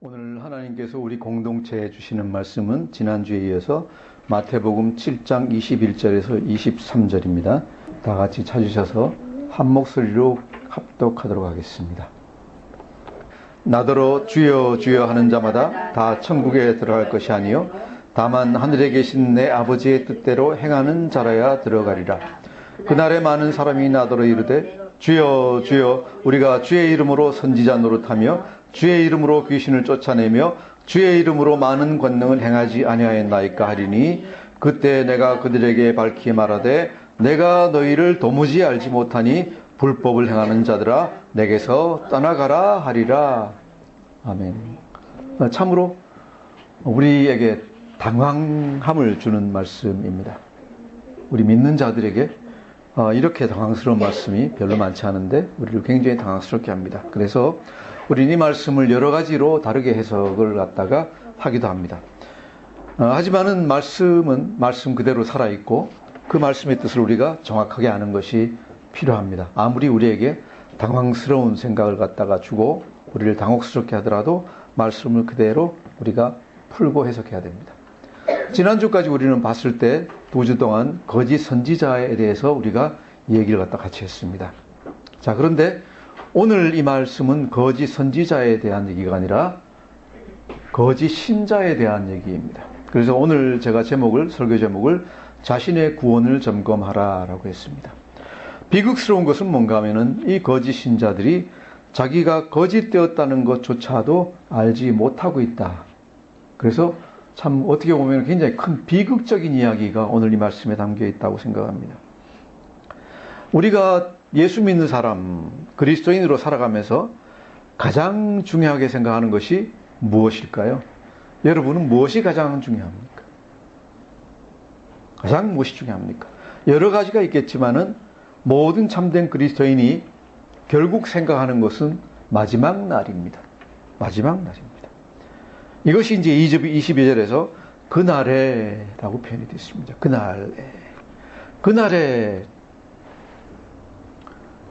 오늘 하나님께서 우리 공동체에 주시는 말씀은 지난주에 이어서 마태복음 7장 21절에서 23절입니다. 다 같이 찾으셔서 한 목소리로 합독하도록 하겠습니다. 나더러 주여 주여 하는 자마다 다 천국에 들어갈 것이 아니요 다만 하늘에 계신 내 아버지의 뜻대로 행하는 자라야 들어가리라. 그날에 많은 사람이 나더러 이르되 주여 주여 우리가 주의 이름으로 선지자 노릇하며 주의 이름으로 귀신을 쫓아내며 주의 이름으로 많은 권능을 행하지 아니하였나이까 하리니 그때 내가 그들에게 밝히 말하되 내가 너희를 도무지 알지 못하니 불법을 행하는 자들아 내게서 떠나가라 하리라. 아멘. 참으로 우리에게 당황함을 주는 말씀입니다. 우리 믿는 자들에게 이렇게 당황스러운 말씀이 별로 많지 않은데 우리를 굉장히 당황스럽게 합니다. 그래서 우리는 이 말씀을 여러 가지로 다르게 해석을 갖다가 하기도 합니다. 하지만은 말씀은 말씀 그대로 살아있고 그 말씀의 뜻을 우리가 정확하게 아는 것이 필요합니다. 아무리 우리에게 당황스러운 생각을 갖다가 주고 우리를 당혹스럽게 하더라도 말씀을 그대로 우리가 풀고 해석해야 됩니다. 지난주까지 우리는 봤을 때 2주 동안 거짓 선지자에 대해서 우리가 얘기를 갖다 같이 했습니다. 자, 그런데 오늘 이 말씀은 거짓 선지자에 대한 얘기가 아니라 거짓 신자에 대한 얘기입니다. 그래서 오늘 제가 설교 제목을 자신의 구원을 점검하라 라고 했습니다. 비극스러운 것은 뭔가 하면은 이 거짓 신자들이 자기가 거짓되었다는 것조차도 알지 못하고 있다. 그래서 참 어떻게 보면 굉장히 큰 비극적인 이야기가 오늘 이 말씀에 담겨 있다고 생각합니다. 우리가 예수 믿는 사람, 그리스도인으로 살아가면서 가장 중요하게 생각하는 것이 무엇일까요? 여러분은 무엇이 가장 중요합니까? 가장 무엇이 중요합니까? 여러 가지가 있겠지만은 모든 참된 그리스도인이 결국 생각하는 것은 마지막 날입니다. 마지막 날입니다. 이것이 이제 22절에서 그날에 라고 표현이 되어 있습니다. 그날에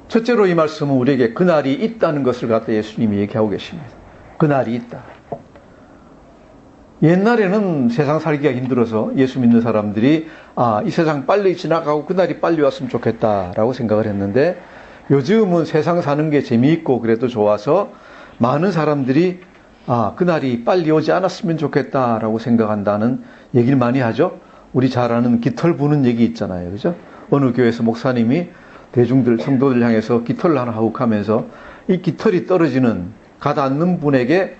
첫째로 이 말씀은 우리에게 그날이 있다는 것을 갖다 예수님이 얘기하고 계십니다. 그날이 있다. 옛날에는 세상 살기가 힘들어서 예수 믿는 사람들이 이 세상 빨리 지나가고 그날이 빨리 왔으면 좋겠다라고 생각을 했는데 요즘은 세상 사는 게 재미있고 그래도 좋아서 많은 사람들이 그날이 빨리 오지 않았으면 좋겠다라고 생각한다는 얘기를 많이 하죠. 우리 잘 아는 깃털 부는 얘기 있잖아요. 그죠? 어느 교회에서 목사님이 성도들 향해서 깃털을 하나 하욱하면서 이 깃털이 떨어지는 가닿는 분에게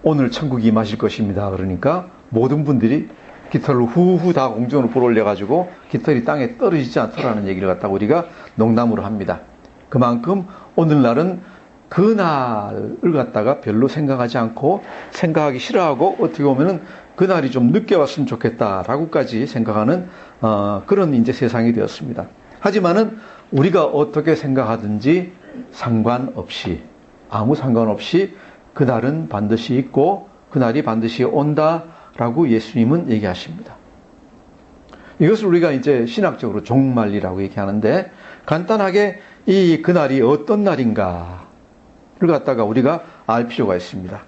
오늘 천국이 임하실 것입니다. 그러니까 모든 분들이 깃털을 후후 다 공중으로 불어올려가지고 깃털이 땅에 떨어지지 않더라는 얘기를 갖다가 우리가 농담으로 합니다. 그만큼 오늘날은 그날을 갖다가 별로 생각하지 않고 생각하기 싫어하고 어떻게 보면은 그날이 좀 늦게 왔으면 좋겠다라고까지 생각하는 그런 이제 세상이 되었습니다. 하지만은 우리가 어떻게 생각하든지 아무 상관없이 그날은 반드시 있고 그날이 반드시 온다라고 예수님은 얘기하십니다. 이것을 우리가 이제 신학적으로 종말이라고 얘기하는데 간단하게 이 그날이 어떤 날인가를 갖다가 우리가 알 필요가 있습니다.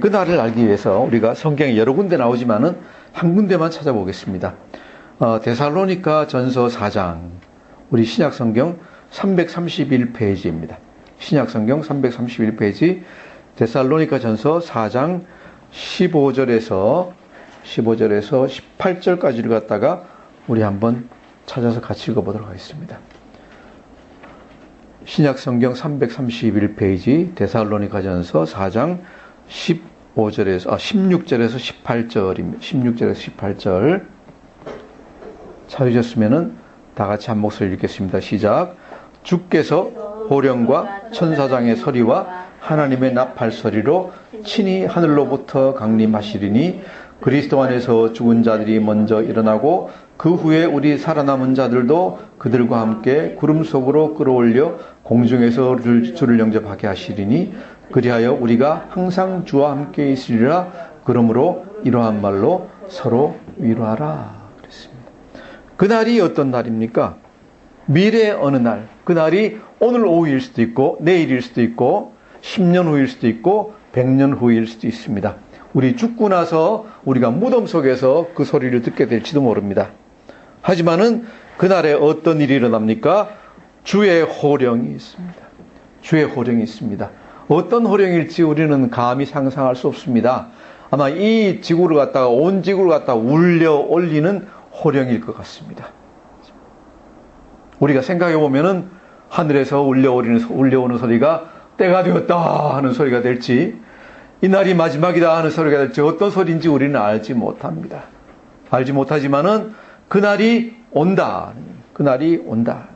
그날을 알기 위해서 우리가 성경에 여러 군데 나오지만은 한 군데만 찾아보겠습니다. 데살로니가 전서 4장 우리 신약성경 331페이지입니다. 신약성경 331페이지 데살로니가 전서 4장 15절에서 18절까지를 갖다가 우리 한번 찾아서 같이 읽어보도록 하겠습니다. 신약성경 331페이지 데살로니가 전서 4장 16절에서 18절입니다. 16절에서 18절 찾으셨으면은 다 같이 한 목소리 읽겠습니다. 시작. 주께서 호령과 천사장의 소리와 하나님의 나팔 소리로 친히 하늘로부터 강림하시리니 그리스도 안에서 죽은 자들이 먼저 일어나고 그 후에 우리 살아남은 자들도 그들과 함께 구름 속으로 끌어올려 공중에서 주를 영접하게 하시리니 그리하여 우리가 항상 주와 함께 있으리라. 그러므로 이러한 말로 서로 위로하라. 그날이 어떤 날입니까? 미래의 어느 날. 그날이 오늘 오후일 수도 있고 내일일 수도 있고 10년 후일 수도 있고 100년 후일 수도 있습니다. 우리 죽고 나서 우리가 무덤 속에서 그 소리를 듣게 될지도 모릅니다. 하지만은 그날에 어떤 일이 일어납니까? 주의 호령이 있습니다. 주의 호령이 있습니다. 어떤 호령일지 우리는 감히 상상할 수 없습니다. 아마 이 지구를 갖다가 온 지구를 갖다가 울려 올리는 호령일 것 같습니다. 우리가 생각해 보면은 하늘에서 울려오는 소리가 때가 되었다 하는 소리가 될지, 이날이 마지막이다 하는 소리가 될지 어떤 소리인지 우리는 알지 못합니다. 알지 못하지만은 그날이 온다. 그날이 온다.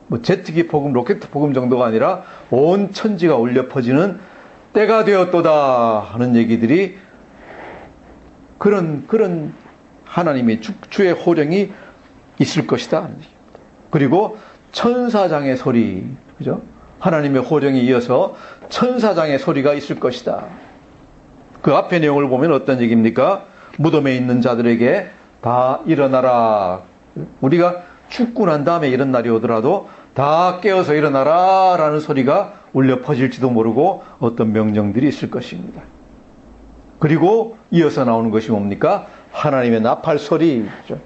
뭐 제트기 복음, 로켓 복음 정도가 아니라 온 천지가 울려 퍼지는 때가 되었도다 하는 얘기들이, 그런 하나님의 주의 호령이 있을 것이다. 그리고 천사장의 소리, 그죠? 하나님의 호령에 이어서 천사장의 소리가 있을 것이다. 그 앞의 내용을 보면 어떤 얘기입니까? 무덤에 있는 자들에게 다 일어나라. 우리가 죽고 난 다음에 이런 날이 오더라도 다 깨어서 일어나라 라는 소리가 울려 퍼질지도 모르고 어떤 명령들이 있을 것입니다. 그리고 이어서 나오는 것이 뭡니까? 하나님의 나팔 소리죠.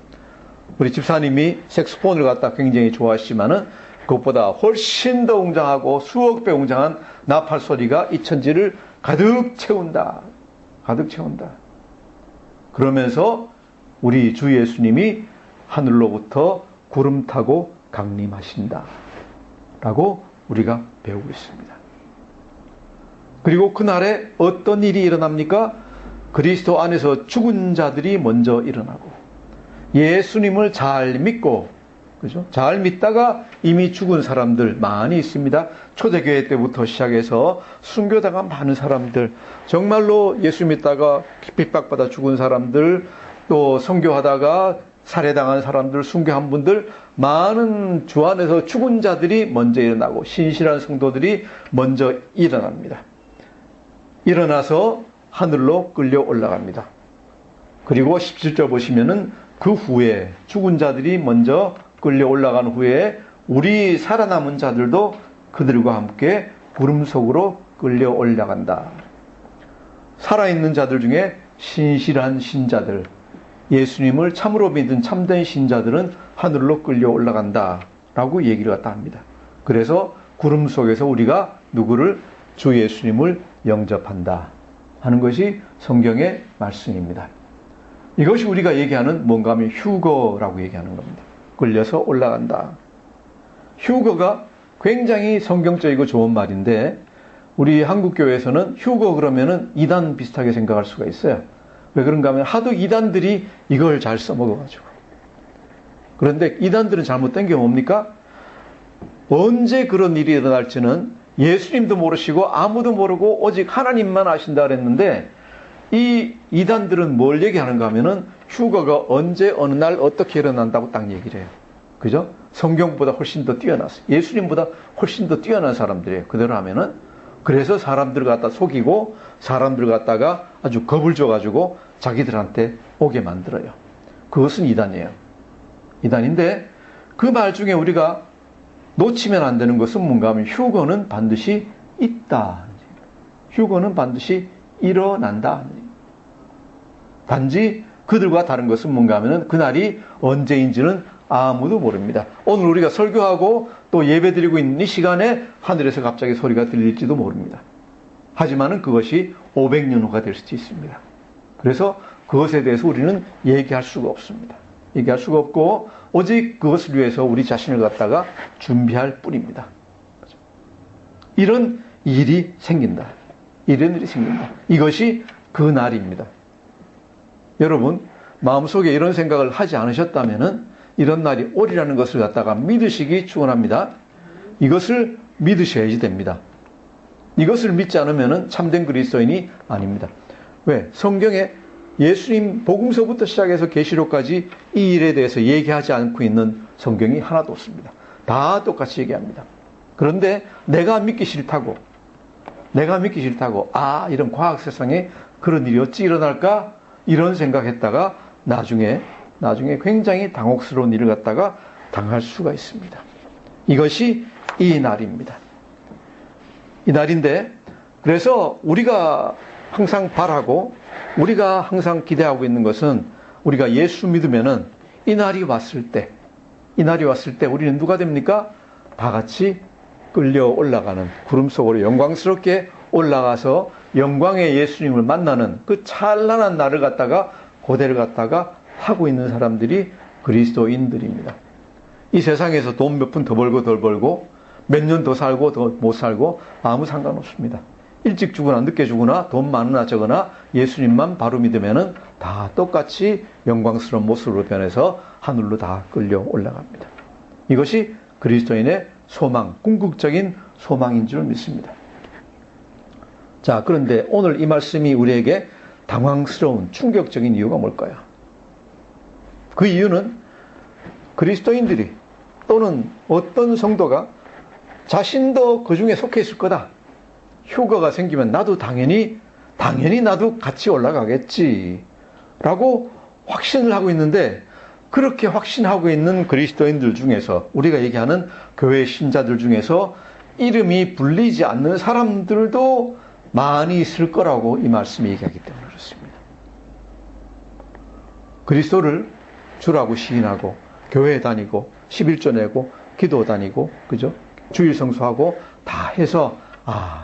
우리 집사님이 색소폰을 갖다 굉장히 좋아하시지만은 그것보다 훨씬 더 웅장하고 수억 배 웅장한 나팔 소리가 이 천지를 가득 채운다. 가득 채운다. 그러면서 우리 주 예수님이 하늘로부터 구름 타고 강림하신다 라고 우리가 배우고 있습니다. 그리고 그날에 어떤 일이 일어납니까? 그리스도 안에서 죽은 자들이 먼저 일어나고, 예수님을 잘 믿고, 그죠? 잘 믿다가 이미 죽은 사람들 많이 있습니다. 초대교회 때부터 시작해서 순교당한 많은 사람들, 정말로 예수 믿다가 핍박받아 죽은 사람들, 또 선교하다가 살해당한 사람들, 순교한 분들, 많은 주 안에서 죽은 자들이 먼저 일어나고 신실한 성도들이 먼저 일어납니다. 일어나서 하늘로 끌려 올라갑니다. 그리고 17절 보시면은 그 후에 죽은 자들이 먼저 끌려 올라간 후에 우리 살아남은 자들도 그들과 함께 구름 속으로 끌려 올라간다. 살아있는 자들 중에 신실한 신자들, 예수님을 참으로 믿은 참된 신자들은 하늘로 끌려 올라간다 라고 얘기를 갖다 합니다. 그래서 구름 속에서 우리가 누구를? 주 예수님을 영접한다 하는 것이 성경의 말씀입니다. 이것이 우리가 얘기하는 뭔가 하면 휴거라고 얘기하는 겁니다. 끌려서 올라간다. 휴거가 굉장히 성경적이고 좋은 말인데, 우리 한국교회에서는 휴거 그러면은 이단 비슷하게 생각할 수가 있어요. 왜 그런가 하면 하도 이단들이 이걸 잘 써먹어가지고. 그런데 이단들은 잘못된 게 뭡니까? 언제 그런 일이 일어날지는 예수님도 모르시고 아무도 모르고 오직 하나님만 아신다 그랬는데, 이 이단들은 뭘 얘기하는가 하면은 휴거가 언제 어느 날 어떻게 일어난다고 딱 얘기를 해요. 그죠? 성경보다 훨씬 더 뛰어났어요. 예수님보다 훨씬 더 뛰어난 사람들이에요. 그대로 하면은. 그래서 사람들을 갖다 속이고 사람들을 갖다가 아주 겁을 줘가지고 자기들한테 오게 만들어요. 그것은 이단이에요. 이단인데, 그 말 중에 우리가 놓치면 안 되는 것은 뭔가 하면 휴거는 반드시 있다. 휴거는 반드시 일어난다. 단지 그들과 다른 것은 뭔가 하면은 그날이 언제인지는 아무도 모릅니다. 오늘 우리가 설교하고 또 예배 드리고 있는 이 시간에 하늘에서 갑자기 소리가 들릴지도 모릅니다. 하지만은 그것이 500년 후가 될 수도 있습니다. 그래서 그것에 대해서 우리는 얘기할 수가 없습니다. 얘기할 수가 없고 오직 그것을 위해서 우리 자신을 갖다가 준비할 뿐입니다. 이런 일이 생긴다. 이런 일이 생긴다. 이것이 그 날입니다. 여러분, 마음속에 이런 생각을 하지 않으셨다면은 이런 날이 오리라는 것을 갖다가 믿으시기 축원합니다. 이것을 믿으셔야지 됩니다. 이것을 믿지 않으면은 참된 그리스도인이 아닙니다. 왜? 성경에 예수님 복음서부터 시작해서 계시록까지 이 일에 대해서 얘기하지 않고 있는 성경이 하나도 없습니다. 다 똑같이 얘기합니다. 그런데 내가 믿기 싫다고, 이런 과학 세상에 그런 일이 어찌 일어날까? 이런 생각했다가 나중에 굉장히 당혹스러운 일을 갖다가 당할 수가 있습니다. 이것이 이 날입니다. 이 날인데, 그래서 우리가 항상 바라고 우리가 항상 기대하고 있는 것은 우리가 예수 믿으면은 이 날이 왔을 때 우리는 누가 됩니까? 다 같이 끌려 올라가는, 구름 속으로 영광스럽게 올라가서 영광의 예수님을 만나는 그 찬란한 날을 갖다가, 고대를 갖다가 하고 있는 사람들이 그리스도인들입니다. 이 세상에서 돈 몇 푼 더 벌고 덜 벌고 몇 년 더 살고 더 못 살고 아무 상관없습니다. 일찍 죽으나 늦게 죽으나 돈 많으나 적으나 예수님만 바로 믿으면은 다 똑같이 영광스러운 모습으로 변해서 하늘로 다 끌려 올라갑니다. 이것이 그리스도인의 소망, 궁극적인 소망인 줄 믿습니다. 자, 그런데 오늘 이 말씀이 우리에게 당황스러운 충격적인 이유가 뭘까요? 그 이유는 그리스도인들이 또는 어떤 성도가 자신도 그 중에 속해 있을 거다. 휴가가 생기면 나도 당연히 나도 같이 올라가겠지 라고 확신을 하고 있는데, 그렇게 확신하고 있는 그리스도인들 중에서, 우리가 얘기하는 교회 신자들 중에서 이름이 불리지 않는 사람들도 많이 있을 거라고 이 말씀이 얘기하기 때문에 그렇습니다. 그리스도를 주라고 시인하고 교회 다니고 11조 내고 기도 다니고 그죠? 주일 성수하고 다 해서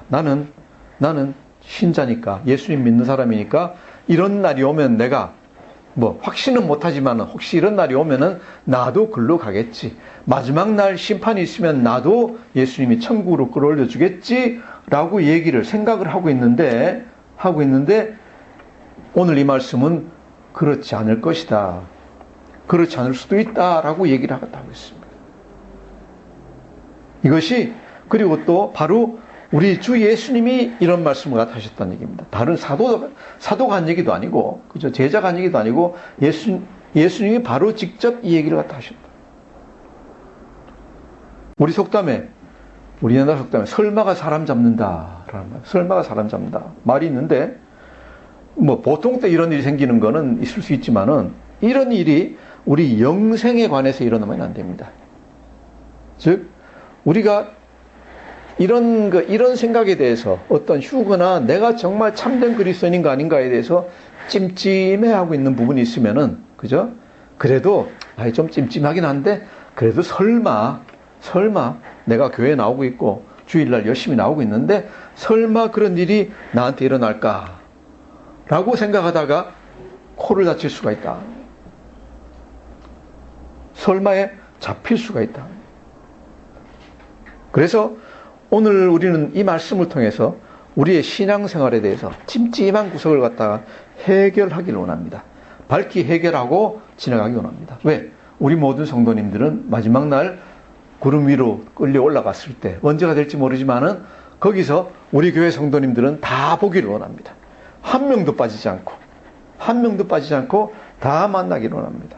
나는 신자니까, 예수님 믿는 사람이니까 이런 날이 오면 내가 확신은 못하지만 혹시 이런 날이 오면은 나도 글로 가겠지, 마지막 날 심판이 있으면 나도 예수님이 천국으로 끌어올려 주겠지 라고 생각을 하고 있는데 오늘 이 말씀은 그렇지 않을 것이다, 그렇지 않을 수도 있다라고 얘기를 하고 있습니다. 이것이, 그리고 또 바로 우리 주 예수님이 이런 말씀을 하셨다는 얘기입니다. 다른 사도가 한 얘기도 아니고, 그죠? 제자가 한 얘기도 아니고, 예수님이 바로 직접 이 얘기를 하셨다. 우리나라 속담에 설마가 사람 잡는다라는 말, 설마가 사람 잡는다 말이 있는데, 보통 때 이런 일이 생기는 거는 있을 수 있지만은, 이런 일이 우리 영생에 관해서 일어나면 안 됩니다. 즉, 우리가 이런 생각에 대해서, 어떤 휴거나 내가 정말 참된 그리스도인인가 아닌가에 대해서 찜찜해하고 있는 부분이 있으면은, 그죠? 그래도, 좀 찜찜하긴 한데, 그래도 설마 내가 교회에 나오고 있고, 주일날 열심히 나오고 있는데, 설마 그런 일이 나한테 일어날까? 라고 생각하다가 코를 다칠 수가 있다. 설마에 잡힐 수가 있다. 그래서 오늘 우리는 이 말씀을 통해서 우리의 신앙생활에 대해서 찜찜한 구석을 갖다가 해결하기를 원합니다. 밝히 해결하고 지나가기 원합니다. 왜? 우리 모든 성도님들은 마지막 날 구름 위로 끌려 올라갔을 때, 언제가 될지 모르지만은 거기서 우리 교회 성도님들은 다 보기를 원합니다. 한 명도 빠지지 않고 다 만나기를 원합니다.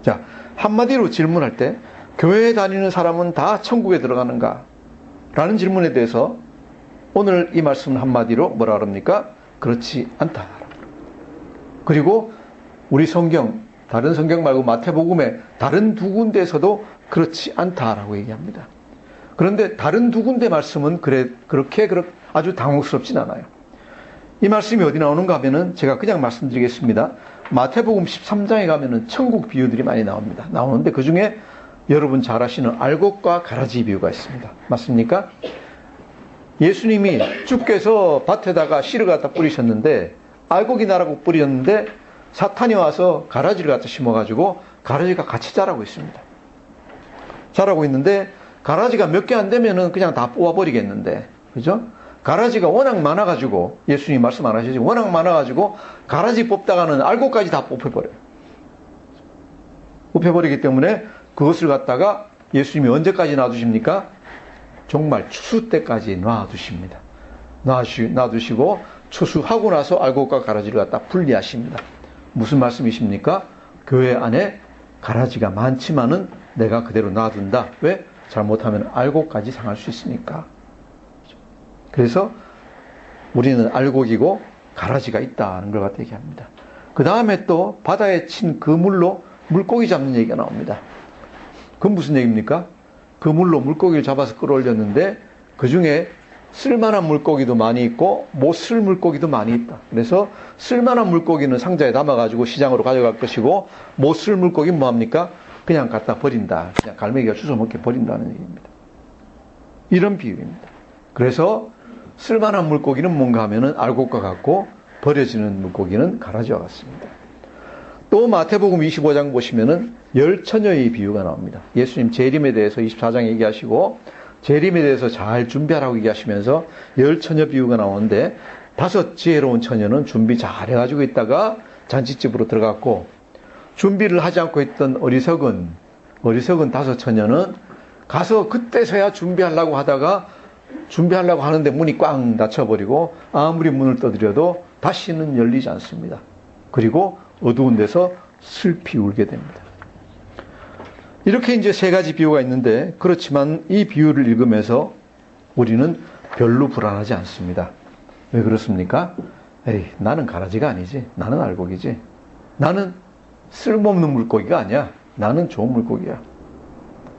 자, 한마디로 질문할 때, 교회에 다니는 사람은 다 천국에 들어가는가? 라는 질문에 대해서 오늘 이 말씀은 한마디로 뭐라 그럽니까? 그렇지 않다. 그리고 우리 다른 성경 말고 마태복음의 다른 두 군데에서도 그렇지 않다라고 얘기합니다. 그런데 다른 두 군데 말씀은 그렇게 아주 당혹스럽진 않아요. 이 말씀이 어디 나오는가 하면은 제가 그냥 말씀드리겠습니다. 마태복음 13장에 가면은 천국 비유들이 많이 나오는데 그 중에 여러분 잘 아시는 알곡과 가라지 비유가 있습니다. 맞습니까? 예수님이 주께서 밭에다가 씨를 갖다 뿌리셨는데, 알곡이 나라고 뿌렸는데 사탄이 와서 가라지를 갖다 심어가지고 가라지가 같이 자라고 있습니다. 자라고 있는데 가라지가 몇 개 안 되면은 그냥 다 뽑아버리겠는데, 그죠? 가라지가 워낙 많아가지고, 예수님 말씀 안 하시죠? 워낙 많아가지고 가라지 뽑다가는 알곡까지 다 뽑혀버려요. 뽑혀버리기 때문에 그것을 갖다가 예수님이 언제까지 놔두십니까? 정말 추수 때까지 놔두십니다. 놔두시고 추수하고 나서 알곡과 가라지를 갖다 분리하십니다. 무슨 말씀이십니까? 교회 안에 가라지가 많지만은 내가 그대로 놔둔다. 왜? 잘못하면 알곡까지 상할 수 있으니까. 그래서 우리는 알곡이고 가라지가 있다는 걸 갖다 얘기합니다. 그 다음에 또 바다에 친 그 물로 물고기 잡는 얘기가 나옵니다. 그건 무슨 얘기입니까? 그 물로 물고기를 잡아서 끌어올렸는데 그 중에 쓸만한 물고기도 많이 있고 못 쓸 물고기도 많이 있다. 그래서 쓸만한 물고기는 상자에 담아가지고 시장으로 가져갈 것이고 못 쓸 물고기는 뭐합니까? 그냥 갖다 버린다. 그냥 갈매기가 주워 먹게 버린다는 얘기입니다. 이런 비유입니다. 그래서 쓸만한 물고기는 뭔가 하면은 알곡과 같고 버려지는 물고기는 가라지와 같습니다. 또 마태복음 25장 보시면은 열 처녀의 비유가 나옵니다. 예수님 재림에 대해서 24장 얘기하시고 재림에 대해서 잘 준비하라고 얘기하시면서 열 처녀 비유가 나오는데 5 지혜로운 처녀는 준비 잘 해가지고 있다가 잔치집으로 들어갔고 준비를 하지 않고 있던 어리석은 5 처녀는 가서 그때서야 준비하려고 하다가 준비하려고 하는데 문이 꽝 닫혀버리고 아무리 문을 두드려도 다시는 열리지 않습니다. 그리고 어두운 데서 슬피 울게 됩니다. 이렇게 이제 3가지 비유가 있는데 그렇지만 이 비유를 읽으면서 우리는 별로 불안하지 않습니다. 왜 그렇습니까? 에이, 나는 가라지가 아니지. 나는 알곡이지. 나는 쓸모없는 물고기가 아니야. 나는 좋은 물고기야.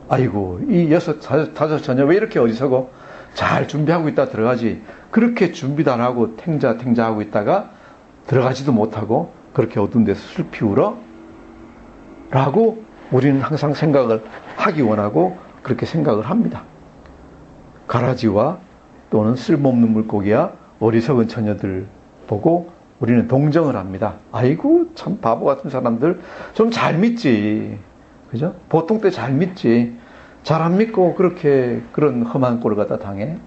아이고, 이 5 처녀 왜 이렇게 어리석어? 잘 준비하고 있다 들어가지. 그렇게 준비도 안 하고 탱자하고 있다가 들어가지도 못하고 그렇게 어두운 데서 슬피 울어? 라고 우리는 항상 생각을 하기 원하고 그렇게 생각을 합니다. 가라지와 또는 쓸모없는 물고기와 어리석은 처녀들 보고 우리는 동정을 합니다. 아이고, 참 바보 같은 사람들 좀 잘 믿지. 그죠? 보통 때 잘 믿지. 잘 안 믿고 그렇게 그런 험한 꼴을 갖다 당해?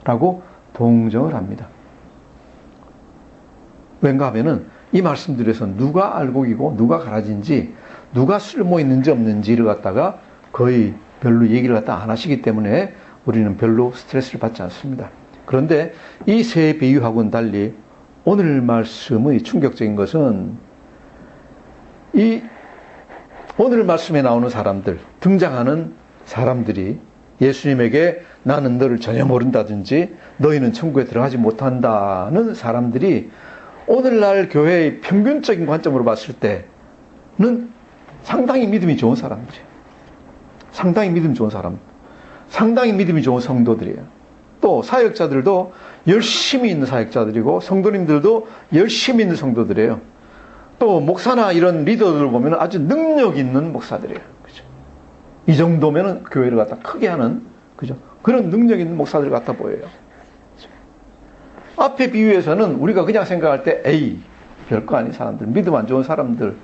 라고 동정을 합니다. 왠가 하면은 이 말씀들에서 누가 알곡이고 누가 가라지인지 누가 쓸모 있는지 없는지를 갖다가 거의 별로 얘기를 갖다 안 하시기 때문에 우리는 별로 스트레스를 받지 않습니다. 그런데 이 세 비유하고는 달리 오늘 말씀의 충격적인 것은 이 오늘 말씀에 나오는 사람들, 등장하는 사람들이 예수님에게 나는 너를 전혀 모른다든지 너희는 천국에 들어가지 못한다는 사람들이 오늘날 교회의 평균적인 관점으로 봤을 때는 상당히 믿음이 좋은 사람들이에요. 상당히 믿음 좋은 사람, 상당히 믿음이 좋은 성도들이에요. 또 사역자들도 열심히 있는 사역자들이고 성도님들도 열심히 있는 성도들이에요. 또 목사나 이런 리더들 보면 아주 능력 있는 목사들이에요. 그죠? 이 정도면은 교회를 갖다 크게 하는, 그죠? 그런 능력 있는 목사들 같아 보여요. 그죠? 앞에 비유에서는 우리가 그냥 생각할 때, 에이, 별거 아닌 사람들, 믿음 안 좋은 사람들,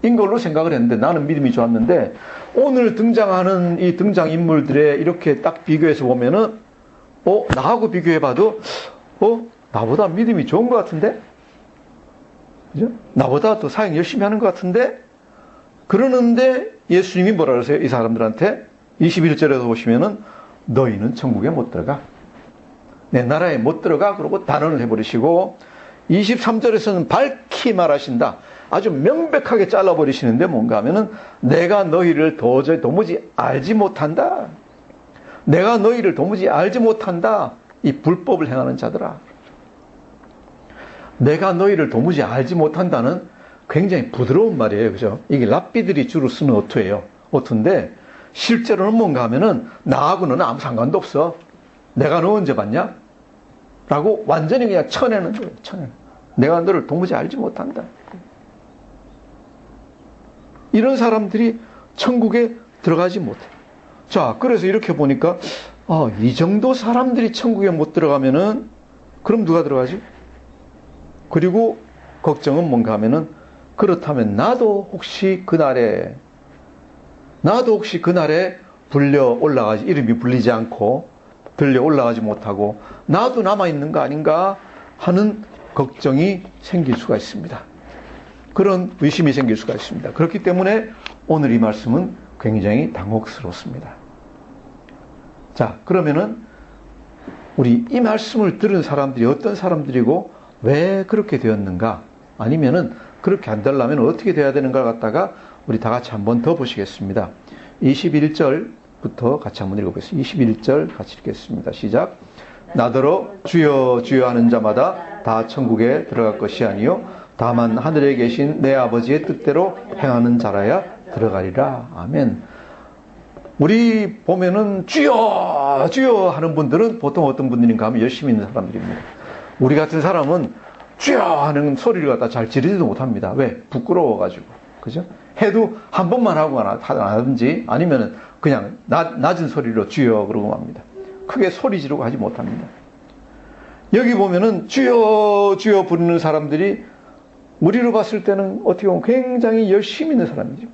인 걸로 생각을 했는데 나는 믿음이 좋았는데 오늘 등장하는 이 등장인물들의 이렇게 딱 비교해서 보면은 나하고 비교해봐도 나보다 믿음이 좋은 것 같은데? 그죠? 나보다 더 사역 열심히 하는 것 같은데? 그러는데 예수님이 뭐라 그러세요? 이 사람들한테 21절에서 보시면은 너희는 천국에 못 들어가. 내 나라에 못 들어가. 그러고 단언을 해버리시고 23절에서는 밝히 말하신다. 아주 명백하게 잘라버리시는데 뭔가 하면은 내가 너희를 도무지 알지 못한다. 내가 너희를 도무지 알지 못한다. 이 불법을 행하는 자들아. 내가 너희를 도무지 알지 못한다는 굉장히 부드러운 말이에요. 그죠? 이게 랍비들이 주로 쓰는 어투예요. 어투인데 실제로는 뭔가 하면은 나하고는 아무 상관도 없어. 내가 너 언제 봤냐? 라고 완전히 그냥 쳐내는 거예요. 쳐내는. 내가 너를 도무지 알지 못한다. 이런 사람들이 천국에 들어가지 못해. 자, 그래서 이렇게 보니까 이 정도 사람들이 천국에 못 들어가면은 그럼 누가 들어가지? 그리고 걱정은 뭔가 하면은 그렇다면 나도 혹시 그날에 불려 올라가지, 이름이 불리지 않고 들려 올라가지 못하고 나도 남아있는 거 아닌가 하는 걱정이 생길 수가 있습니다. 그런 의심이 생길 수가 있습니다. 그렇기 때문에 오늘 이 말씀은 굉장히 당혹스럽습니다. 자, 그러면은 우리 이 말씀을 들은 사람들이 어떤 사람들이고 왜 그렇게 되었는가? 아니면은 그렇게 안 되려면 어떻게 돼야 되는가 갖다가 우리 다 같이 한번 더 보시겠습니다. 21절부터 같이 한번 읽어보겠습니다. 21절 같이 읽겠습니다. 시작. 나더러 주여 주여 하는 자마다 다 천국에 들어갈 것이 아니요 다만 하늘에 계신 내 아버지의 뜻대로 행하는 자라야 들어가리라. 아멘. 우리 보면은 주여 주여 하는 분들은 보통 어떤 분들인가 하면 열심히 있는 사람들입니다. 우리 같은 사람은 주여 하는 소리를 갖다 잘 지르지도 못합니다. 왜? 부끄러워가지고. 그죠? 해도 한 번만 하고 안 하든지 아니면은 그냥 낮은 소리로 주여 그러고 합니다. 크게 소리 지르고 하지 못합니다. 여기 보면은 주여 주여 부르는 사람들이 우리로 봤을 때는 어떻게 보면 굉장히 열심히 있는 사람이죠.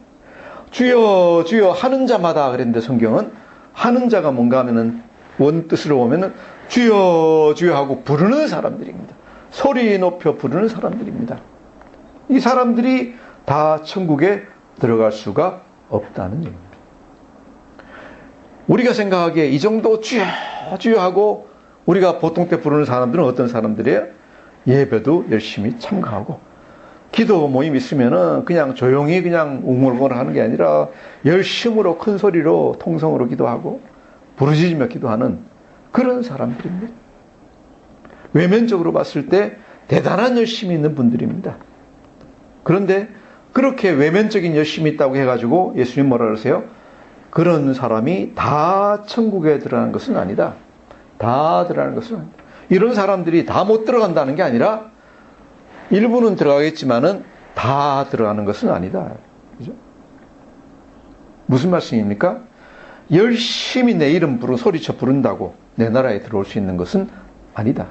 주여 주여 하는 자마다 그랬는데 성경은 하는 자가 뭔가 하면은 원뜻으로 보면은 주여 주여 하고 부르는 사람들입니다. 소리 높여 부르는 사람들입니다. 이 사람들이 다 천국에 들어갈 수가 없다는 얘기입니다. 우리가 생각하기에 이 정도 주여 주여 하고 우리가 보통 때 부르는 사람들은 어떤 사람들이에요? 예배도 열심히 참가하고 기도 모임 있으면은 그냥 조용히 그냥 웅얼웅얼 하는 게 아니라 열심으로 큰 소리로 통성으로 기도하고 부르짖으며 기도하는 그런 사람들입니다. 외면적으로 봤을 때 대단한 열심이 있는 분들입니다. 그런데 그렇게 외면적인 열심이 있다고 해가지고 예수님 뭐라 그러세요? 그런 사람이 다 천국에 들어가는 것은 아니다. 다 들어가는 것은 아니다. 이런 사람들이 다 못 들어간다는 게 아니라 일부는 들어가겠지만은 다 들어가는 것은 아니다. 그죠? 무슨 말씀입니까? 열심히 내 이름 소리쳐 부른다고 내 나라에 들어올 수 있는 것은 아니다.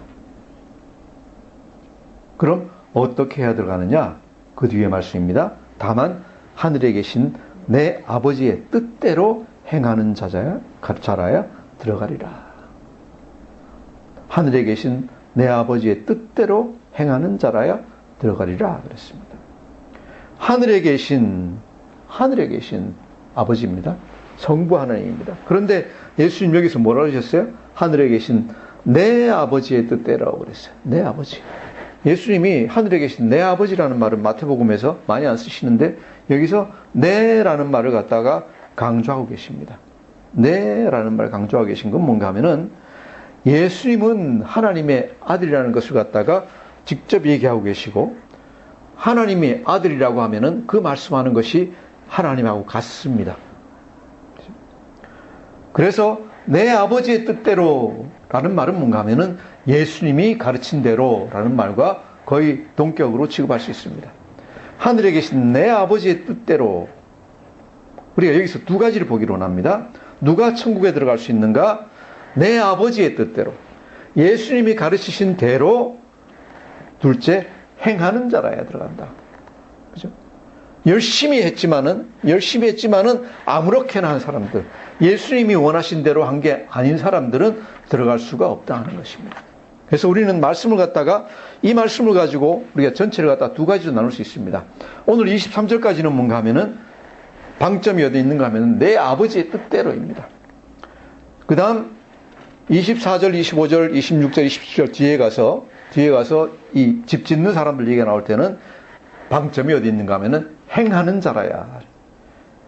그럼 어떻게 해야 들어가느냐? 그 뒤에 말씀입니다. 다만 하늘에 계신 내 아버지의 뜻대로 행하는 자라야 들어가리라. 하늘에 계신 내 아버지의 뜻대로 행하는 자라야 들어가리라 그랬습니다. 하늘에 계신 아버지입니다. 성부 하나님입니다. 그런데 예수님 여기서 뭐라고 하셨어요? 하늘에 계신 내 아버지의 뜻대로 그랬어요. 내 아버지. 예수님이 하늘에 계신 내 아버지라는 말은 마태복음에서 많이 안 쓰시는데 여기서 내라는 말을 갖다가 강조하고 계십니다. 내라는 말을 강조하고 계신 건 뭔가 하면은 예수님은 하나님의 아들이라는 것을 갖다가 직접 얘기하고 계시고 하나님이 아들이라고 하면은 그 말씀하는 것이 하나님하고 같습니다. 그래서 내 아버지의 뜻대로 라는 말은 뭔가 하면은 예수님이 가르친 대로 라는 말과 거의 동격으로 취급할 수 있습니다. 하늘에 계신 내 아버지의 뜻대로 우리가 여기서 두 가지를 보기로 원합니다. 누가 천국에 들어갈 수 있는가? 내 아버지의 뜻대로 예수님이 가르치신 대로 둘째 행하는 자라야 들어간다. 그죠? 열심히 했지만은 아무렇게나 한 사람들, 예수님이 원하신 대로 한 게 아닌 사람들은 들어갈 수가 없다 하는 것입니다. 그래서 우리는 말씀을 갖다가 이 말씀을 가지고 우리가 전체를 갖다가 두 가지로 나눌 수 있습니다. 오늘 23절까지는 뭔가 하면은 방점이 어디 있는가 하면은 내 아버지의 뜻대로입니다. 그 다음 24절, 25절, 26절, 27절 뒤에 가서 이 집 짓는 사람들 얘기가 나올 때는 방점이 어디 있는가 하면은 행하는 자라야.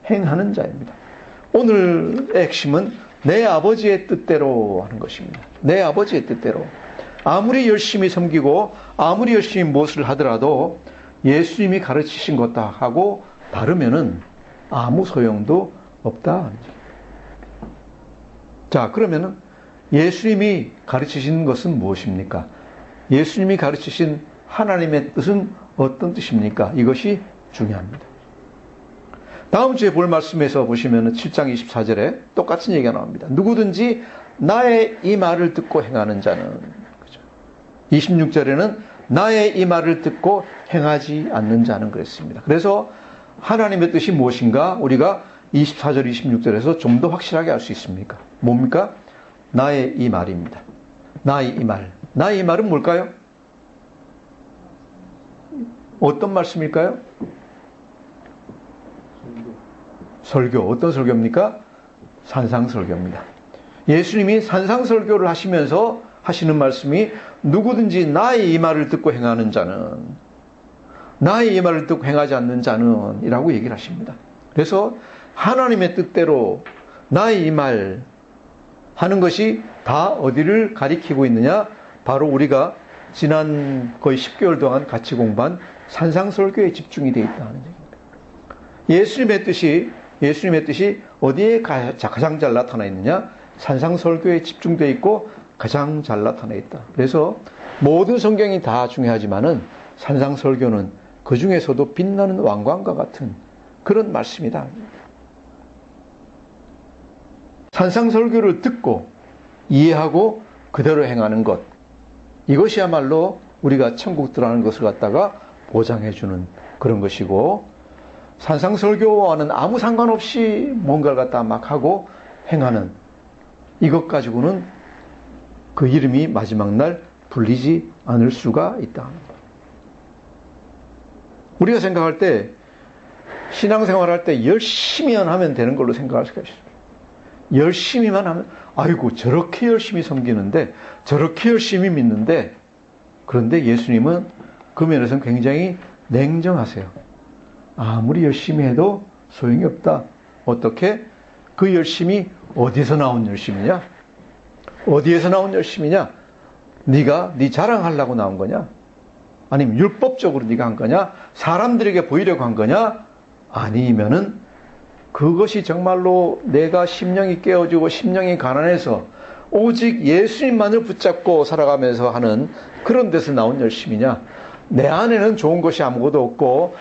행하는 자입니다. 오늘의 핵심은 내 아버지의 뜻대로 하는 것입니다. 내 아버지의 뜻대로. 아무리 열심히 섬기고 아무리 열심히 무엇을 하더라도 예수님이 가르치신 것다 하고 다르면은 아무 소용도 없다. 자, 그러면은 예수님이 가르치신 것은 무엇입니까? 예수님이 가르치신 하나님의 뜻은 어떤 뜻입니까? 이것이 중요합니다. 다음 주에 볼 말씀에서 보시면 7장 24절에 똑같은 얘기가 나옵니다. 누구든지 나의 이 말을 듣고 행하는 자는, 그죠? 26절에는 나의 이 말을 듣고 행하지 않는 자는 그랬습니다. 그래서 하나님의 뜻이 무엇인가 우리가 24절, 26절에서 좀 더 확실하게 알 수 있습니까? 뭡니까? 나의 이 말입니다. 나의 이 말. 나의 이 말은 뭘까요? 어떤 말씀일까요? 설교. 어떤 설교입니까? 산상설교입니다. 예수님이 산상설교를 하시면서 하시는 말씀이 누구든지 나의 이 말을 듣고 행하는 자는, 나의 이 말을 듣고 행하지 않는 자는 이라고 얘기를 하십니다. 그래서 하나님의 뜻대로 나의 이 말 하는 것이 다 어디를 가리키고 있느냐? 바로 우리가 지난 거의 10개월 동안 같이 공부한 산상설교에 집중이 되어 있다는 얘기입니다. 예수님의 뜻이 어디에 가장 잘 나타나 있느냐? 산상설교에 집중되어 있고 가장 잘 나타나 있다. 그래서 모든 성경이 다 중요하지만은 산상설교는 그 중에서도 빛나는 왕관과 같은 그런 말씀이다. 산상설교를 듣고 이해하고 그대로 행하는 것, 이것이야말로 우리가 천국 들어가는 것을 갖다가 보장해주는 그런 것이고, 산상설교와는 아무 상관없이 뭔가를 갖다 막 하고 행하는 이것 가지고는 그 이름이 마지막 날 불리지 않을 수가 있다. 우리가 생각할 때, 신앙생활 할 때 열심히만 하면 되는 걸로 생각할 수가 있어요. 열심히만 하면, 아이고 저렇게 열심히 섬기는데, 저렇게 열심히 믿는데, 그런데 예수님은 그 면에서는 굉장히 냉정하세요. 아무리 열심히 해도 소용이 없다. 어떻게? 그 열심이 어디서 나온 열심이냐? 어디에서 나온 열심이냐? 네가 네 자랑하려고 나온 거냐? 아니면 율법적으로 네가 한 거냐? 사람들에게 보이려고 한 거냐? 아니면은 그것이 정말로 내가 심령이 깨어지고 심령이 가난해서 오직 예수님만을 붙잡고 살아가면서 하는 그런 데서 나온 열심이냐? 내 안에는 좋은 것이 아무것도 없고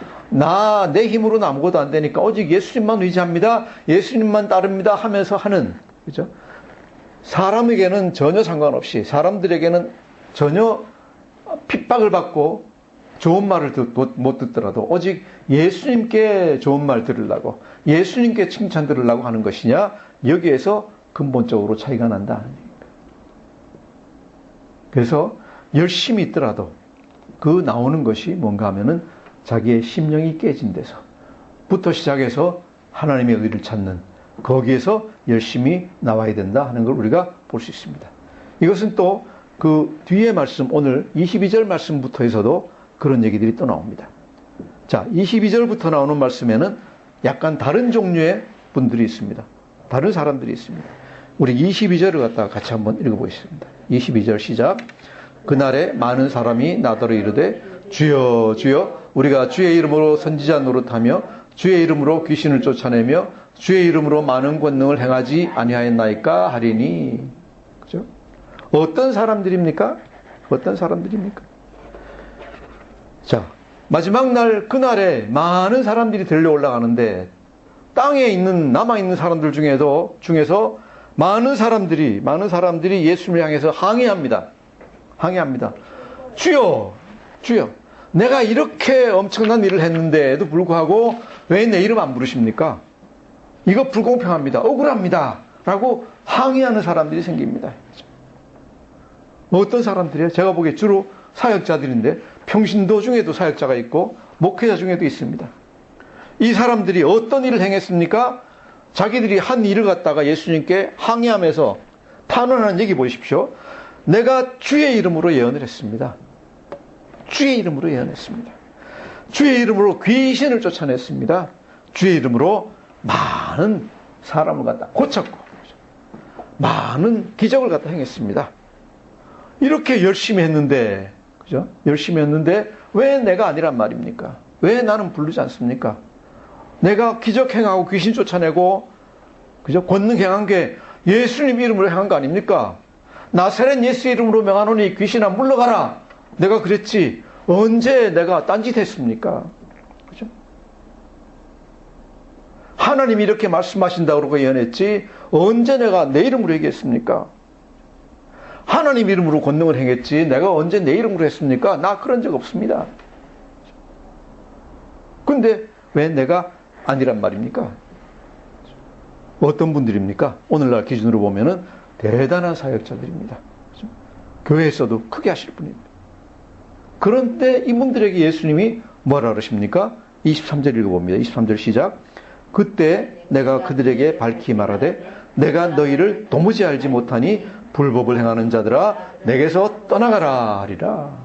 내 힘으로는 아무것도 안 되니까 오직 예수님만 의지합니다. 예수님만 따릅니다 하면서 하는, 그죠? 사람에게는 전혀 상관없이, 사람들에게는 전혀 핍박을 받고 좋은 말을 못 듣더라도 오직 예수님께 좋은 말 들으려고, 예수님께 칭찬 들으려고 하는 것이냐? 여기에서 근본적으로 차이가 난다. 그래서 열심히 있더라도 그 나오는 것이 뭔가 하면은 자기의 심령이 깨진 데서부터 시작해서 하나님의 의를 찾는, 거기에서 열심히 나와야 된다 하는 걸 우리가 볼 수 있습니다. 이것은 또 그 뒤에 말씀, 오늘 22절 말씀부터 해서도 그런 얘기들이 또 나옵니다. 자, 22절부터 나오는 말씀에는 약간 다른 종류의 분들이 있습니다. 다른 사람들이 있습니다. 우리 22절을 갖다가 같이 한번 읽어보겠습니다. 22절 시작. 그날에 많은 사람이 나더러 이르되 주여 주여 우리가 주의 이름으로 선지자 노릇하며 주의 이름으로 귀신을 쫓아내며 주의 이름으로 많은 권능을 행하지 아니하였나이까 하리니. 그죠? 어떤 사람들입니까? 어떤 사람들입니까? 자, 마지막 날 그날에 많은 사람들이 들려 올라가는데 땅에 있는 남아있는 사람들 중에서 많은 사람들이 예수님을 향해서 항의합니다. 주여 주여 내가 이렇게 엄청난 일을 했는데도 불구하고 왜 내 이름 안 부르십니까? 이거 불공평합니다. 억울합니다. 라고 항의하는 사람들이 생깁니다. 어떤 사람들이에요? 제가 보기에 주로 사역자들인데 평신도 중에도 사역자가 있고 목회자 중에도 있습니다. 이 사람들이 어떤 일을 행했습니까? 자기들이 한 일을 갖다가 예수님께 항의하면서 탄원하는 얘기 보십시오. 내가 주의 이름으로 예언을 했습니다. 주의 이름으로 예언했습니다. 주의 이름으로 귀신을 쫓아냈습니다. 주의 이름으로 많은 사람을 갖다 고쳤고 많은 기적을 갖다 행했습니다. 이렇게 열심히 했는데, 그죠? 열심히 했는데 왜 내가 아니란 말입니까? 왜 나는 부르지 않습니까? 내가 기적 행하고 귀신 쫓아내고, 그죠? 권능 행한 게 예수님 이름으로 행한 거 아닙니까? 나사렛 예수 이름으로 명하노니 귀신아 물러가라. 내가 그랬지. 언제 내가 딴짓 했습니까? 그죠? 하나님이 이렇게 말씀하신다고 그러고 예언했지. 언제 내가 내 이름으로 얘기했습니까? 하나님 이름으로 권능을 행했지. 내가 언제 내 이름으로 했습니까? 나 그런 적 없습니다. 근데 왜 내가 아니란 말입니까? 어떤 분들입니까? 오늘날 기준으로 보면은 대단한 사역자들입니다. 그렇죠? 교회에서도 크게 하실 분입니다. 그런데 이분들에게 예수님이 뭐라 그러십니까? 23절 읽어봅니다. 23절 시작. 그때 내가 그들에게 밝히 말하되 내가 너희를 도무지 알지 못하니 불법을 행하는 자들아 내게서 떠나가라 하리라.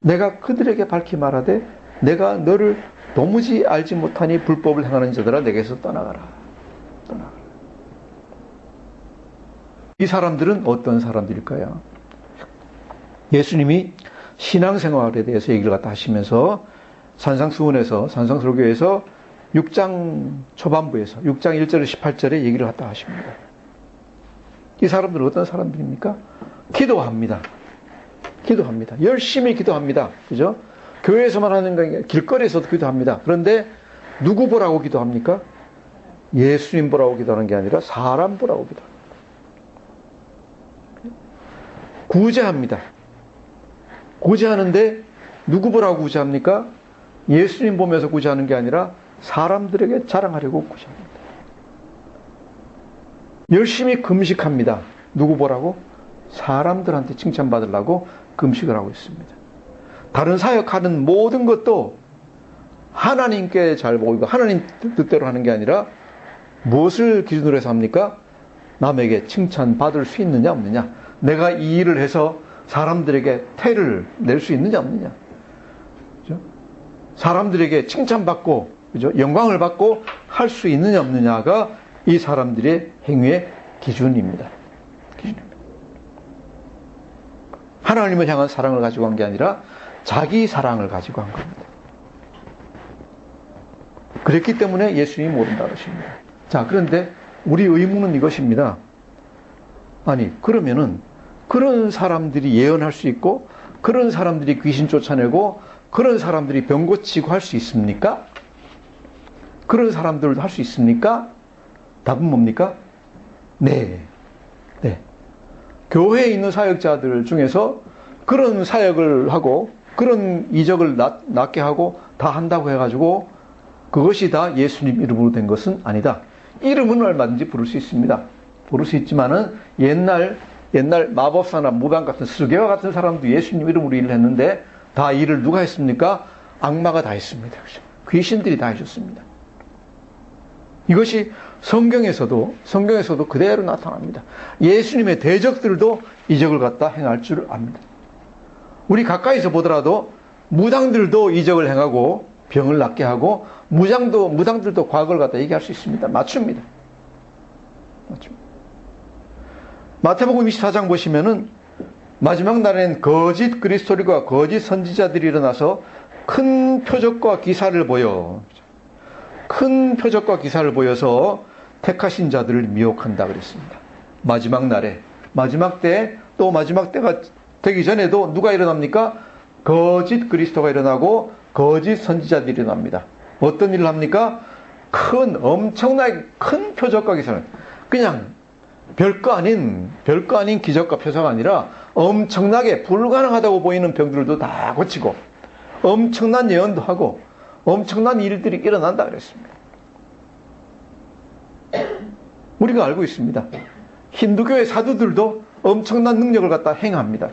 내가 그들에게 밝히 말하되 내가 너를 도무지 알지 못하니 불법을 행하는 자들아 내게서 떠나가라. 이 사람들은 어떤 사람들일까요? 예수님이 신앙생활에 대해서 얘기를 갖다 하시면서 산상수훈에서, 산상설교에서 6장 초반부에서 6장 1절에서 18절에 얘기를 갖다 하십니다. 이 사람들은 어떤 사람들입니까? 기도합니다. 기도합니다. 열심히 기도합니다. 그죠? 교회에서만 하는 거 아니라 길거리에서도 기도합니다. 그런데 누구 보라고 기도합니까? 예수님 보라고 기도하는 게 아니라 사람 보라고 기도합니다. 구제합니다. 구제하는데 누구 보라고 구제합니까? 예수님 보면서 구제하는 게 아니라 사람들에게 자랑하려고 구제합니다. 열심히 금식합니다. 누구 보라고? 사람들한테 칭찬받으려고 금식을 하고 있습니다. 다른 사역하는 모든 것도 하나님께 잘 보이고 하나님 뜻대로 하는 게 아니라 무엇을 기준으로 해서 합니까? 남에게 칭찬받을 수 있느냐 없느냐, 내가 이 일을 해서 사람들에게 태를 낼 수 있느냐 없느냐, 그죠? 사람들에게 칭찬받고, 그죠? 영광을 받고 할 수 있느냐 없느냐가 이 사람들의 행위의 기준입니다. 기준입니다. 하나님을 향한 사랑을 가지고 한 게 아니라 자기 사랑을 가지고 한 겁니다. 그랬기 때문에 예수님이 모른다 그러십니다. 자, 그런데 우리 의문은 이것입니다. 아니, 그러면은 그런 사람들이 예언할 수 있고, 그런 사람들이 귀신 쫓아내고, 그런 사람들이 병 고치고 할 수 있습니까? 그런 사람들도 할 수 있습니까? 답은 뭡니까? 네. 네. 교회에 있는 사역자들 중에서 그런 사역을 하고, 그런 이적을 낫게 하고 다 한다고 해가지고 그것이 다 예수님 이름으로 된 것은 아니다. 이름은 얼마든지 부를 수 있습니다. 부를 수 있지만은 옛날 마법사나 무당 같은 스게와 같은 사람도 예수님 이름으로 일을 했는데 다 일을 누가 했습니까? 악마가 다 했습니다. 귀신들이 다 해줬습니다. 이것이 성경에서도 그대로 나타납니다. 예수님의 대적들도 이적을 갖다 행할 줄 압니다. 우리 가까이서 보더라도 무당들도 이적을 행하고 병을 낫게 하고 무당들도 과거를 갖다 얘기할 수 있습니다. 맞춥니다. 마태복음 24장 보시면은 마지막 날에는 거짓 그리스도들과 거짓 선지자들이 일어나서 큰 표적과 기사를 보여서 택하신 자들을 미혹한다 그랬습니다. 마지막 날에, 마지막 때가 되기 전에도 누가 일어납니까? 거짓 그리스도가 일어나고 거짓 선지자들이 일어납니다. 어떤 일을 합니까? 엄청나게 큰 표적과 기사를, 그냥 별거 아닌 기적과 표적가 아니라 엄청나게 불가능하다고 보이는 병들도 다 고치고 엄청난 예언도 하고 엄청난 일들이 일어난다 그랬습니다. 우리가 알고 있습니다. 힌두교의 사두들도 엄청난 능력을 갖다 행합니다.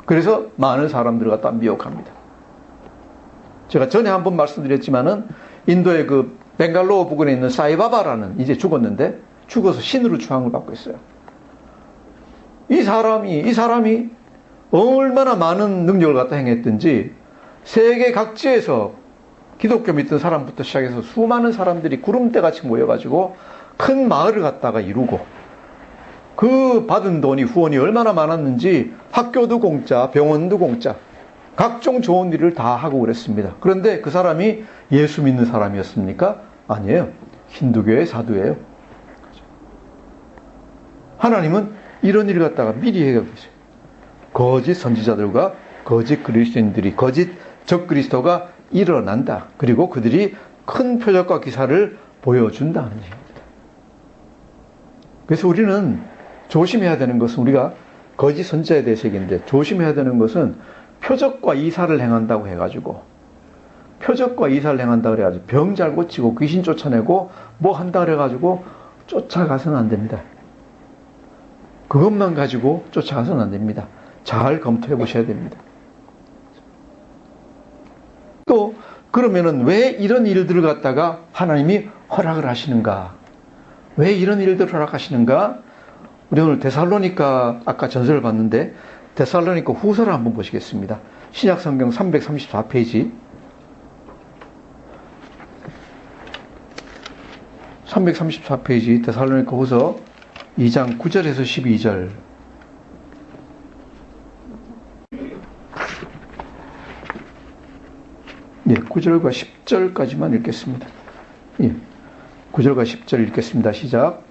그래서 많은 사람들을 갖다 미혹합니다. 제가 전에 한번 말씀드렸지만은 인도의 그 벵갈로어 부근에 있는 사이바바라는, 이제 죽어서 신으로 추앙을 받고 있어요. 이 사람이 얼마나 많은 능력을 갖다 행했든지 세계 각지에서 기독교 믿던 사람부터 시작해서 수많은 사람들이 구름대같이 모여가지고 큰 마을을 갖다가 이루고, 그 받은 돈이, 후원이 얼마나 많았는지 학교도 공짜, 병원도 공짜, 각종 좋은 일을 다 하고 그랬습니다. 그런데 그 사람이 예수 믿는 사람이었습니까? 아니에요. 힌두교의 사두예요. 하나님은 이런 일을 갖다가 미리 해가고 있어요. 거짓 선지자들과 거짓 그리스도인들이, 거짓 적그리스도가 일어난다. 그리고 그들이 큰 표적과 기사를 보여준다는 얘기입니다. 그래서 우리는 조심해야 되는 것은, 우리가 거짓 선지자에 대해서 얘기했는데 조심해야 되는 것은 표적과 이사를 행한다고 해가지고 병 잘 고치고 귀신 쫓아내고 뭐 한다 그래가지고 쫓아가서는 안 됩니다. 그것만 가지고 쫓아가서는 안 됩니다. 잘 검토해 보셔야 됩니다. 또 그러면은 왜 이런 일들을 갖다가 하나님이 허락을 하시는가? 왜 이런 일들을 허락하시는가? 우리 오늘 데살로니가 아까 전설을 봤는데 데살로니가 후서를 한번 보시겠습니다. 신약성경 334페이지 334페이지 데살로니가 후서 2장 9절에서 12절. 9절과 10절까지만 읽겠습니다. 9절과 10절 읽겠습니다. 시작.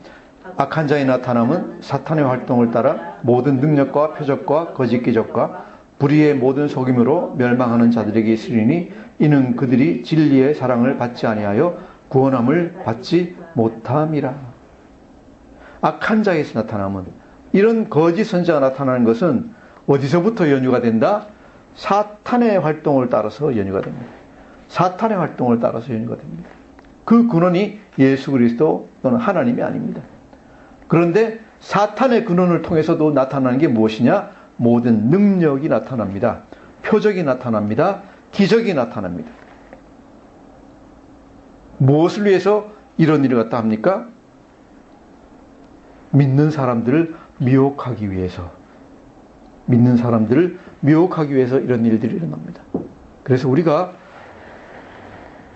악한 자의 나타남은 사탄의 활동을 따라 모든 능력과 표적과 거짓 기적과 불의의 모든 속임으로 멸망하는 자들에게 있으리니 이는 그들이 진리의 사랑을 받지 아니하여 구원함을 받지 못함이라. 악한 자에서 나타남은, 이런 거짓 선지자가 나타나는 것은 어디서부터 연유가 된다? 사탄의 활동을 따라서 연유가 됩니다. 사탄의 활동을 따라서 연유가 됩니다. 그 근원이 예수 그리스도 또는 하나님이 아닙니다. 그런데 사탄의 근원을 통해서도 나타나는 게 무엇이냐? 모든 능력이 나타납니다. 표적이 나타납니다. 기적이 나타납니다. 무엇을 위해서 이런 일을 갖다 합니까? 믿는 사람들을 미혹하기 위해서. 믿는 사람들을 미혹하기 위해서 이런 일들이 일어납니다. 그래서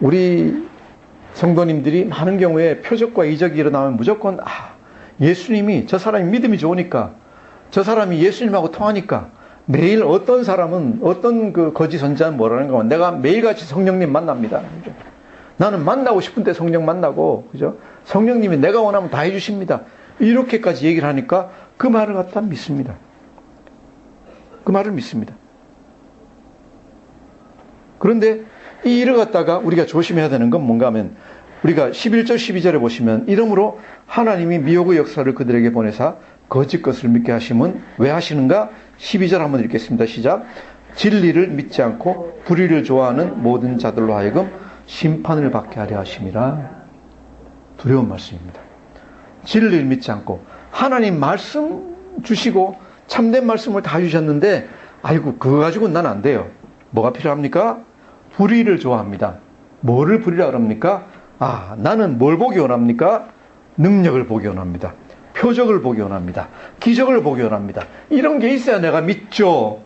우리 성도님들이 많은 경우에 표적과 이적이 일어나면 무조건 예수님이, 저 사람이 믿음이 좋으니까, 저 사람이 예수님하고 통하니까, 매일 어떤 사람은, 어떤 그 거짓 선지자는 뭐라는 가, 내가 매일같이 성령님 만납니다. 그죠? 나는 만나고 싶은데 성령 만나고, 그죠? 성령님이 내가 원하면 다 해주십니다. 이렇게까지 얘기를 하니까 그 말을 갖다 믿습니다. 그 말을 믿습니다. 그런데 이 일을 갖다가 우리가 조심해야 되는 건 뭔가 하면, 우리가 11절 12절에 보시면, 이러므로 하나님이 미혹의 역사를 그들에게 보내사 거짓 것을 믿게 하심은 왜 하시는가? 12절 한번 읽겠습니다. 시작. 진리를 믿지 않고 불의를 좋아하는 모든 자들로 하여금 심판을 받게 하려 하심이라. 두려운 말씀입니다. 진리를 믿지 않고, 하나님 말씀 주시고 참된 말씀을 다 주셨는데, 아이고 그거 가지고는 난 안 돼요. 뭐가 필요합니까? 불의를 좋아합니다. 뭐를 불의라 그럽니까? 나는 뭘 보기 원합니까? 능력을 보기 원합니다. 표적을 보기 원합니다. 기적을 보기 원합니다. 이런 게 있어야 내가 믿죠.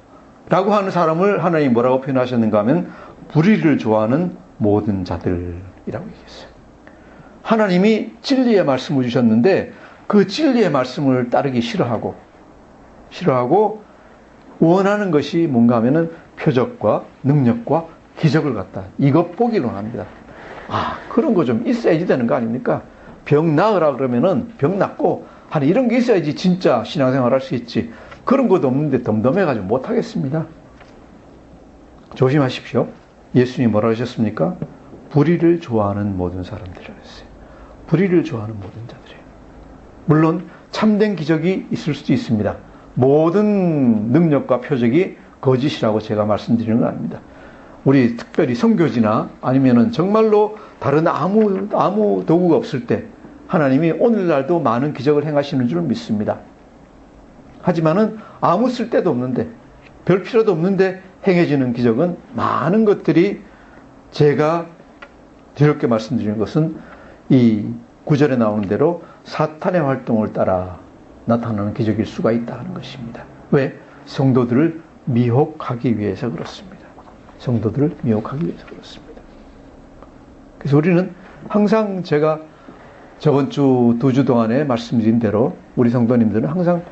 라고 하는 사람을 하나님이 뭐라고 표현하셨는가 하면, 불의를 좋아하는 모든 자들이라고 얘기했어요. 하나님이 진리의 말씀을 주셨는데 그 진리의 말씀을 따르기 싫어하고 원하는 것이 뭔가 하면은 표적과 능력과 기적을 갖다, 이것 보기로 합니다. 그런 거 좀 있어야지 되는 거 아닙니까? 병 나으라 그러면은 병 낫고, 이런 게 있어야지 진짜 신앙생활 할 수 있지. 그런 것도 없는데 덤덤해가지고 못하겠습니다. 조심하십시오. 예수님이 뭐라 하셨습니까? 불의를 좋아하는 모든 사람들이라고 했어요. 불의를 좋아하는 모든 자들이에요. 물론 참된 기적이 있을 수도 있습니다. 모든 능력과 표적이 거짓이라고 제가 말씀드리는 건 아닙니다. 우리 특별히 선교지나 아니면은 정말로 다른 아무 도구가 없을 때 하나님이 오늘날도 많은 기적을 행하시는 줄 믿습니다. 하지만은 아무 쓸데도 없는데, 별 필요도 없는데 행해지는 기적은, 많은 것들이 제가 뒤늦게 말씀드리는 것은 이 9절에 나오는 대로 사탄의 활동을 따라 나타나는 기적일 수가 있다는 것입니다. 왜? 성도들을 미혹하기 위해서 그렇습니다. 성도들을 미혹하기 위해서 그렇습니다. 그래서 우리는 항상, 제가 저번 주 2주 동안에 말씀드린 대로 우리 성도님들은 항상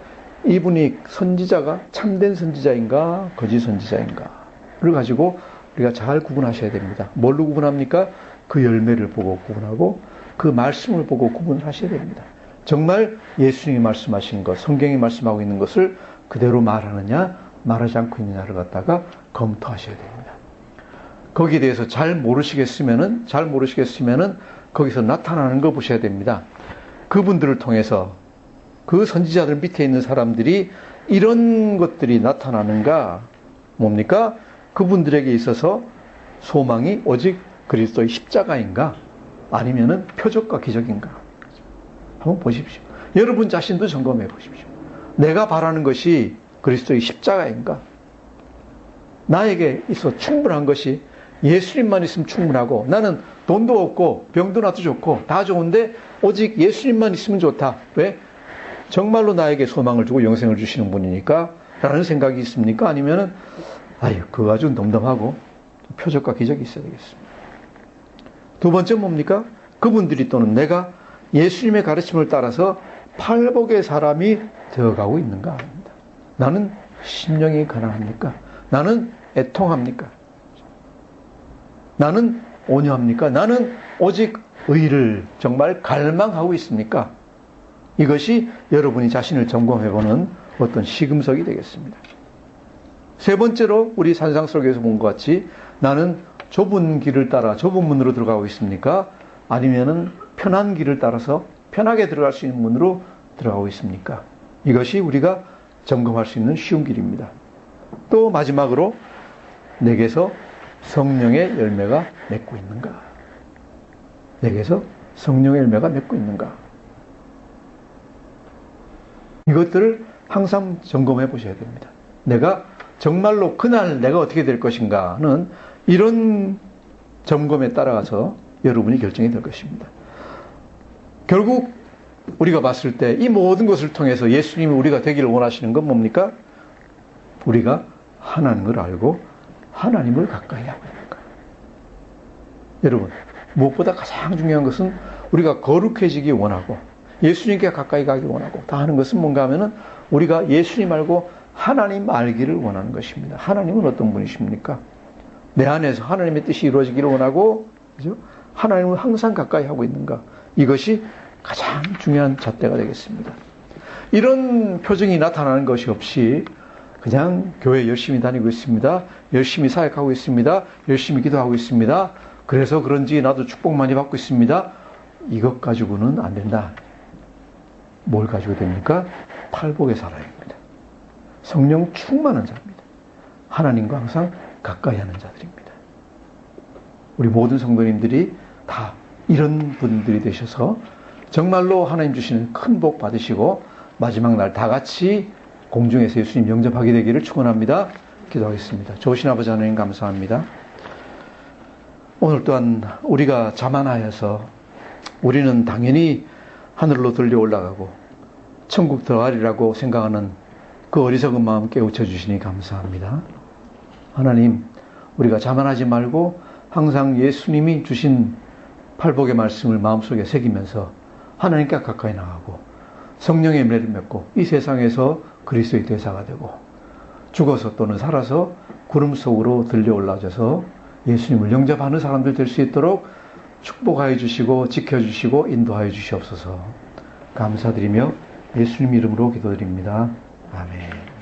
이분이 선지자가 참된 선지자인가 거짓 선지자인가를 가지고 우리가 잘 구분하셔야 됩니다. 뭘로 구분합니까? 그 열매를 보고 구분하고 그 말씀을 보고 구분을 하셔야 됩니다. 정말 예수님이 말씀하신 것, 성경이 말씀하고 있는 것을 그대로 말하느냐 말하지 않고 있느냐를 갖다가 검토하셔야 됩니다. 거기에 대해서 잘 모르시겠으면은 거기서 나타나는 거 보셔야 됩니다. 그분들을 통해서, 그 선지자들 밑에 있는 사람들이 이런 것들이 나타나는가, 뭡니까? 그분들에게 있어서 소망이 오직 그리스도의 십자가인가, 아니면은 표적과 기적인가? 한번 보십시오. 여러분 자신도 점검해 보십시오. 내가 바라는 것이 그리스도의 십자가인가? 나에게 있어 충분한 것이 예수님만 있으면 충분하고, 나는 돈도 없고 병도 나도 좋고 다 좋은데 오직 예수님만 있으면 좋다. 왜? 정말로 나에게 소망을 주고 영생을 주시는 분이니까 라는 생각이 있습니까? 아니면은 그거 아주 덤덤하고 표적과 기적이 있어야 되겠습니다. 두 번째 뭡니까? 그분들이 또는 내가 예수님의 가르침을 따라서 팔복의 사람이 되어가고 있는가 합니다. 나는 심령이 가난합니까? 나는 애통합니까? 나는 온유합니까? 나는 오직 의를 정말 갈망하고 있습니까? 이것이 여러분이 자신을 점검해보는 어떤 시금석이 되겠습니다. 세 번째로 우리 산상설교에서 본 것 같이 나는 좁은 길을 따라 좁은 문으로 들어가고 있습니까? 아니면은 편한 길을 따라서 편하게 들어갈 수 있는 문으로 들어가고 있습니까? 이것이 우리가 점검할 수 있는 쉬운 길입니다. 또 마지막으로 내게서 성령의 열매가 맺고 있는가? 내게서 성령의 열매가 맺고 있는가? 이것들을 항상 점검해 보셔야 됩니다. 내가 정말로 그날 내가 어떻게 될 것인가는 이런 점검에 따라가서 여러분이 결정이 될 것입니다. 결국 우리가 봤을 때 이 모든 것을 통해서 예수님이 우리가 되기를 원하시는 건 뭡니까? 우리가 하나님을 알고 하나님을 가까이 하고 있는 거예요. 여러분, 무엇보다 가장 중요한 것은 우리가 거룩해지기 원하고 예수님께 가까이 가기 원하고 다 하는 것은 뭔가 하면은 우리가 예수님 알고 하나님 알기를 원하는 것입니다. 하나님은 어떤 분이십니까? 내 안에서 하나님의 뜻이 이루어지기를 원하고, 그죠? 하나님을 항상 가까이 하고 있는가? 이것이 가장 중요한 잣대가 되겠습니다. 이런 표정이 나타나는 것이 없이 그냥 교회 열심히 다니고 있습니다. 열심히 사역하고 있습니다. 열심히 기도하고 있습니다. 그래서 그런지 나도 축복 많이 받고 있습니다. 이것 가지고는 안 된다. 뭘 가지고 됩니까? 팔복의 사람입니다. 성령 충만한 자입니다. 하나님과 항상 가까이 하는 자들입니다. 우리 모든 성도님들이 다 이런 분들이 되셔서 정말로 하나님 주시는 큰 복 받으시고 마지막 날 다 같이 공중에서 예수님 영접하게 되기를 축원합니다. 기도하겠습니다. 좋으신 아버지 하나님 감사합니다. 오늘 또한 우리가 자만하여서 우리는 당연히 하늘로 들려 올라가고 천국 들어가리라고 생각하는 그 어리석은 마음 깨우쳐 주시니 감사합니다. 하나님, 우리가 자만하지 말고 항상 예수님이 주신 팔복의 말씀을 마음속에 새기면서 하나님께 가까이 나가고 성령의 은혜를 맺고 이 세상에서 그리스도의 대사가 되고 죽어서 또는 살아서 구름 속으로 들려 올라져서 예수님을 영접하는 사람들 될 수 있도록 축복하여 주시고 지켜주시고 인도하여 주시옵소서. 감사드리며 예수님 이름으로 기도드립니다. 아멘.